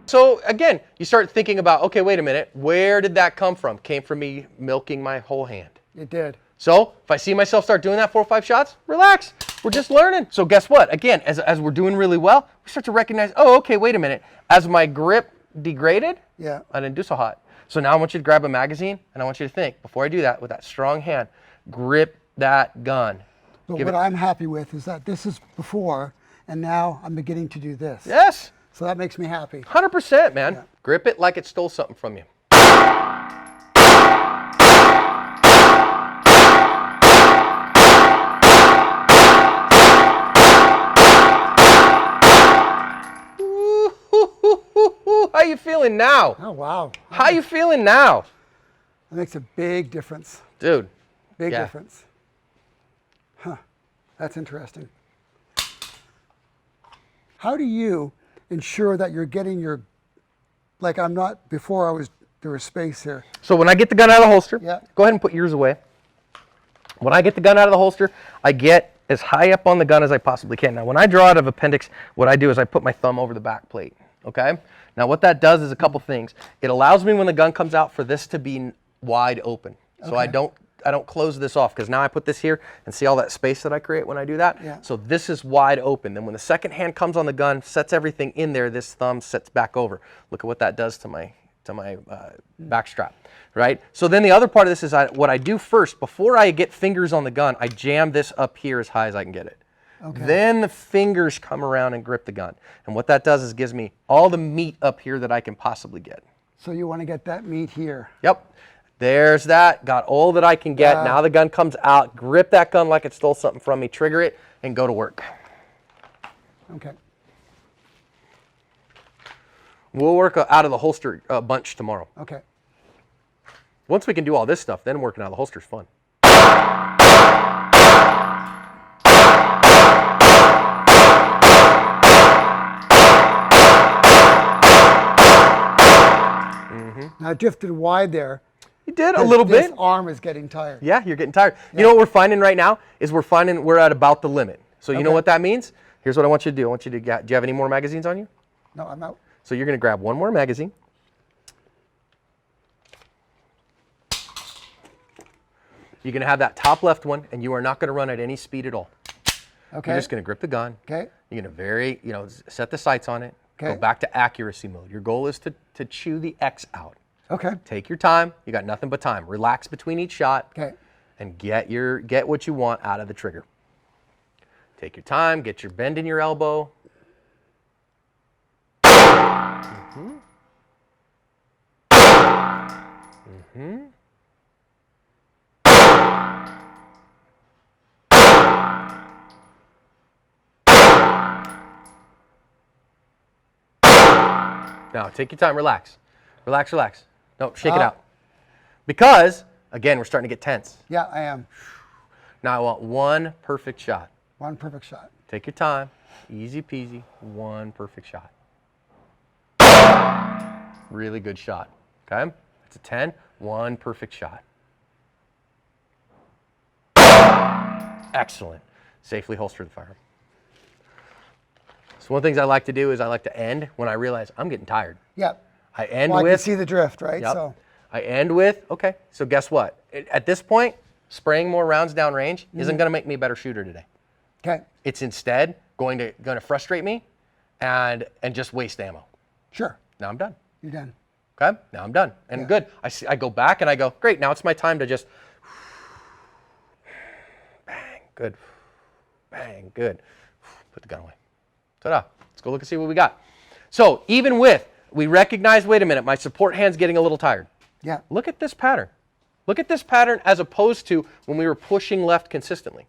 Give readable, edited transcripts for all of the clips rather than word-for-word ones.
So again, you start thinking about, okay, wait a minute, where did that come from? Came from me milking my whole hand. It did. So if I see myself start doing that 4 or 5 shots, relax. We're just learning. So guess what? Again, as we're doing really well, we start to recognize, oh, okay, wait a minute. As my grip degraded, Yeah. I didn't do so hot. So now I want you to grab a magazine, and I want you to think, before I do that, with that strong hand, grip that gun. But what I'm happy with is that this is before, and now I'm beginning to do this. Yes. So that makes me happy. 100%, man. Yeah. Grip it like it stole something from you. How you feeling now? Oh, wow. How you feeling now? That makes a big difference. Dude. Big Yeah. difference. Huh. That's interesting. How do you ensure that you're getting your, like I'm not, before there was space here. So when I get the gun out of the holster, Yeah. go ahead and put yours away. When I get the gun out of the holster, I get as high up on the gun as I possibly can. Now when I draw out of appendix, what I do is I put my thumb over the back plate, okay? Now what that does is a couple things. It allows me when the gun comes out for this to be wide open. So I don't close this off, because now I put this here and see all that space that I create when I do that? Yeah. So this is wide open. Then when the second hand comes on the gun, sets everything in there, this thumb sets back over. Look at what that does to my back strap, right? So then the other part of this is what I do first, before I get fingers on the gun, I jam this up here as high as I can get it. Okay. Then the fingers come around and grip the gun. And what that does is gives me all the meat up here that I can possibly get. So you want to get that meat here. Yep. There's that. Got all that I can get. Wow. Now the gun comes out. Grip that gun like it stole something from me. Trigger it and go to work. Okay. We'll work out of the holster a bunch tomorrow. Okay. Once we can do all this stuff, then working out of the holster is fun. Now I drifted wide there. You did a little This bit. arm is getting tired. Yeah, you're getting tired. You know what we're finding right now is we're at about the limit. So you know Okay. what that means? Here's what I want you to do. I want you to do you have any more magazines on you? No, I'm out. So you're going to grab one more magazine. You're going to have that top left one, and you are not going to run at any speed at all. Okay. You're just going to grip the gun. Okay. You're going to set the sights on it. Okay. Go back to accuracy mode. Your goal is to chew the X out. Okay. Take your time. You got nothing but time. Relax between each shot. Okay. And get what you want out of the trigger. Take your time. Get your bend in your elbow. Mm-hmm. Mm-hmm. Now, take your time, relax. Relax, relax. No, shake it out. Because, again, we're starting to get tense. Yeah, I am. Now I want one perfect shot. One perfect shot. Take your time, easy peasy, one perfect shot. Really good shot, okay? It's a 10, one perfect shot. Excellent. Safely holster the firearm. So one of the things I like to do is I like to end when I realize I'm getting tired. Yeah. I end Well, I with... can see the drift, right? Yep. So. I end with, okay, so guess what? At this point, spraying more rounds downrange isn't going to make me a better shooter today. Okay. It's instead going to frustrate me and just waste ammo. Sure. Now I'm done. You're done. Okay? Now I'm done. And good. I go back and I go, great, now it's my time to just bang, good, bang, good. Put the gun away. Ta-da. Let's go look and see what we got. So even with, we recognize, wait a minute, my support hand's getting a little tired. Yeah. Look at this pattern. Look at this pattern as opposed to when we were pushing left consistently.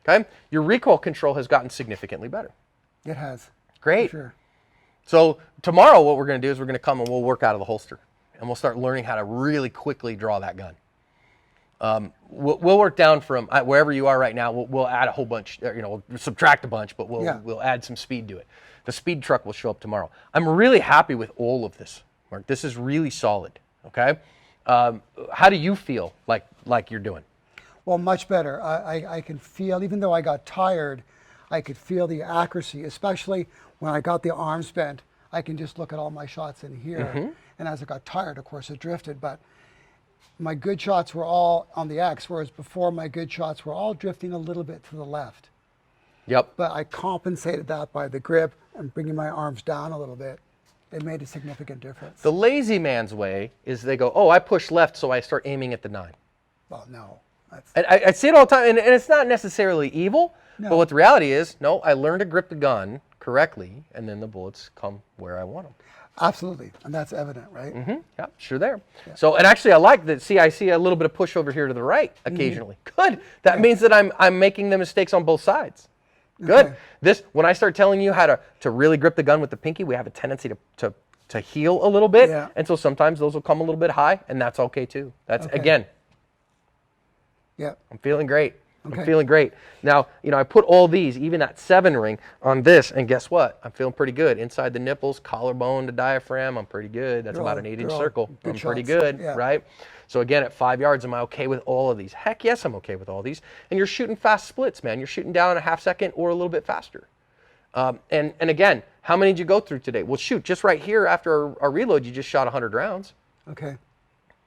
Okay? Your recoil control has gotten significantly better. It has. Great. For sure. So tomorrow what we're going to do is we're going to come and we'll work out of the holster. And we'll start learning how to really quickly draw that gun. We'll work down from wherever you are right now. We'll add a whole bunch, we'll subtract a bunch, but we'll add some speed to it. The speed truck will show up tomorrow. I'm really happy with all of this, Mark. This is really solid, okay? How do you feel like you're doing? Well, much better. I can feel, even though I got tired, I could feel the accuracy, especially when I got the arms bent. I can just look at all my shots in here. And as I got tired, of course, it drifted. But my good shots were all on the X, whereas before my good shots were all drifting a little bit to the left. Yep. But I compensated that by the grip and bringing my arms down a little bit. It made a significant difference. The lazy man's way is they go, oh, I push left, so I start aiming at the 9. Well, no. That's, And I see it all the time, and it's not necessarily evil, No. but what the reality is, no, I learned to grip the gun correctly, and then the bullets come where I want them. absolutely. And that's evident, right? Yeah, sure there. So, and actually I like that, see, I see a little bit of push over here to the right occasionally. Good. That means that I'm making the mistakes on both sides. Good. Okay. This, when I start telling you how to really grip the gun with the pinky, we have a tendency to heel a little bit. Yeah. And so sometimes those will come a little bit high, and that's okay too. That's, Okay. again, Yeah. I'm feeling great. Okay. I'm feeling great. Now, I put all these, even that 7 ring on this, and guess what? I'm feeling pretty good. Inside the nipples, collarbone to diaphragm, I'm pretty good. That's They're about all- an 8-inch they're all circle. good I'm pretty shots. good, Yeah. right? So again, at 5 yards, am I okay with all of these? Heck yes, I'm okay with all these. And you're shooting fast splits, man. You're shooting down in a half second or a little bit faster. And again, how many did you go through today? Well, shoot, just right here after our reload, you just shot 100 rounds. Okay.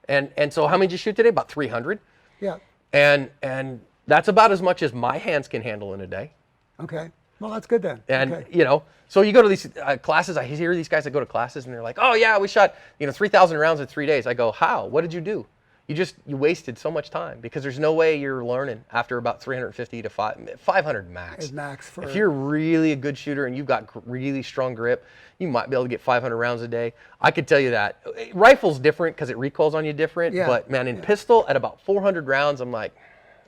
And so how many did you shoot today? About 300. Yeah. And that's about as much as my hands can handle in a day. Okay. Well, that's good then. And, okay. so you go to these classes, I hear these guys that go to classes and they're like, oh yeah, we shot, 3,000 rounds in 3 days. I go, how? What did you do? You wasted so much time because there's no way you're learning after about 350 to 500 max. Is max for If you're really a good shooter and you've got really strong grip, you might be able to get 500 rounds a day. I could tell you that. Rifle's different because it recoils on you different, Yeah, but man, in pistol at about 400 rounds, I'm like,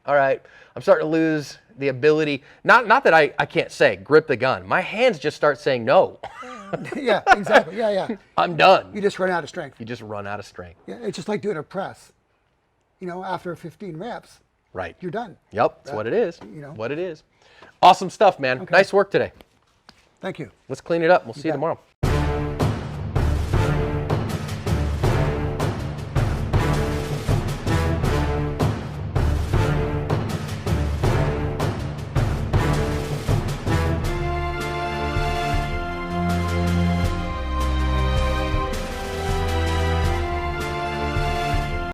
all right, I'm starting to lose the ability. Not that I can't say, grip the gun. My hands just start saying no. yeah, exactly. Yeah, yeah. I'm done. You just run out of strength. You just run out of strength. Yeah, it's just like doing a press. After 15 reps, Right. you're done. Yep, that's what it is. you know. What it is. Awesome stuff, man. Nice work today. Thank you. Let's clean it up. We'll see you bet. tomorrow.